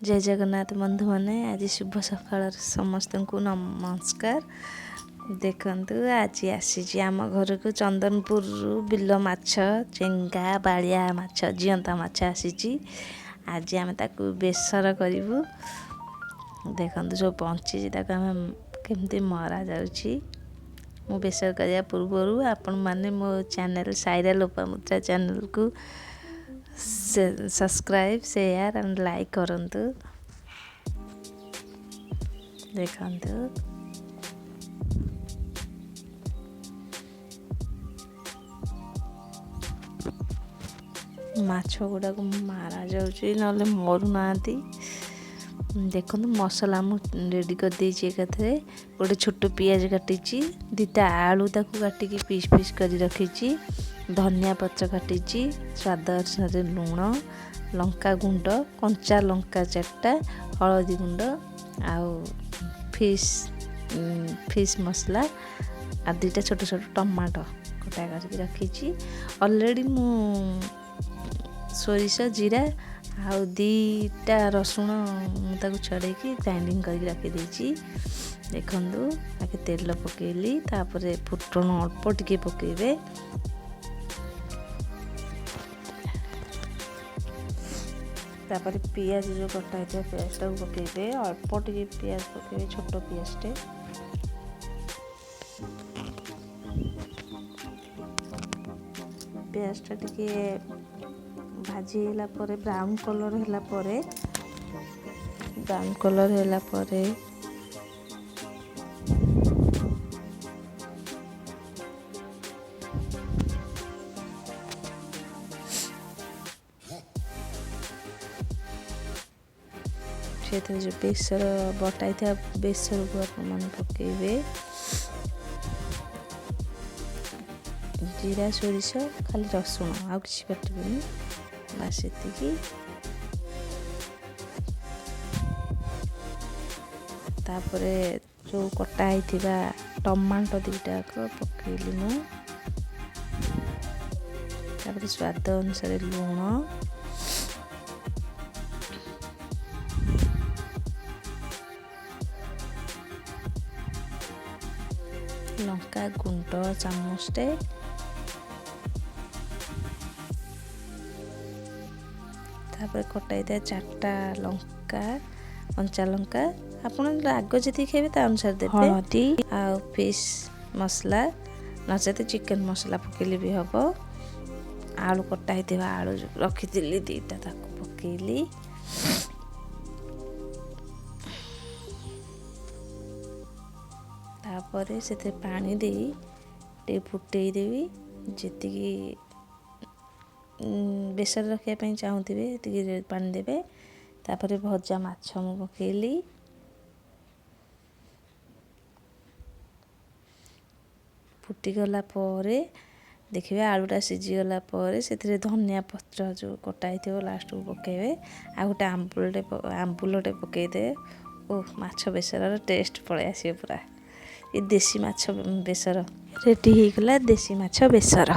जय जगन्नाथ बंधु मैंने आज शुभ सकाल समस्त को नमस्कार। देखु आज आसी आम घर को चंदनपुर बिल माछ चेंगा बालिया माछ जियंता माछ आसी आज आम ताकू बेसर करूँ। देखु जो पंची आम केमती मरा जाऊँगी मु बेसर करने पूर्व आपण मैंने मो चैनल सायरा लोपामुद्रा चैनल को सब्सक्राइब शेयर एंड लाइक करंतु। देखंतु माछ गुड़ा को मारा जाउची नले मरु नांती। देखो मसला मु रेडी कर देछि एकाथरे गोटे छोट पियाज काटिछि दिटा आलू ताकू काटिकी पीस पीस करी रखिछि धनिया पत्र काटिछि स्वाद अनुसार लूण लंका गुंड कंचा लंका चारटा हलदी गुंड आउ फिश मसला आ दुटा छोट छोट टमाटो कटा करके रखिछि। ऑलरेडी मु सोरिष जीरा आउ दीटा रसुण ताकू छड़ेकी ग्राइंडिंग करके रखी देछि। देखंतु आगे तेल पकेली तापरे फुटण अल्प टिके पकेबे तापर पियाज जो कटा है पियाज टाक पकेबे अल्प टिके पियाज पकेबे छोट पियाजटे पियाजटा टिके भाजी होला परे ब्राउन कलर होला परे से जो बेसर बटाई था बेसर को आप मन पकेबे जीरा सोरिष खाली रसुण आ किसी काटबेनी बास एतिकी। तापरे जो कटा होइथिबा टमाटो दीटा को पकेली मु तापरे स्वाद अनुसार लूण लंका गुंड चामचटे तापर कटाई था चारटा लंका कंचा लंका आपन आग जति खेबे ता अनुसार देबे हल्दी आ फिश मसला नचेते चिकन मसला पकेली भी हबो। आलू कटा हिथिबा आलू रखी दिली दीटा ताको पकेली तापरे सेते पानी देई टे फुटेई देवी जेतिकी बेसर रखिया ପାଇଁ चाहूथिबे एतिकी पानी देबे। तापरे भजा माछ मु पकेली फुटी गला परे देखिबे आलूटा सिझी गला परे सेतिरे धनिया पत्र जो कटा हिथिबो लास्ट को पकेबे आ गोटे आंबुलटे पकेई दे ओ माछ बेसर टेस्ट पळे आसीबे पूरा। ये देसी माछ बेसर रेडी हो गला देसी माछ बेसर।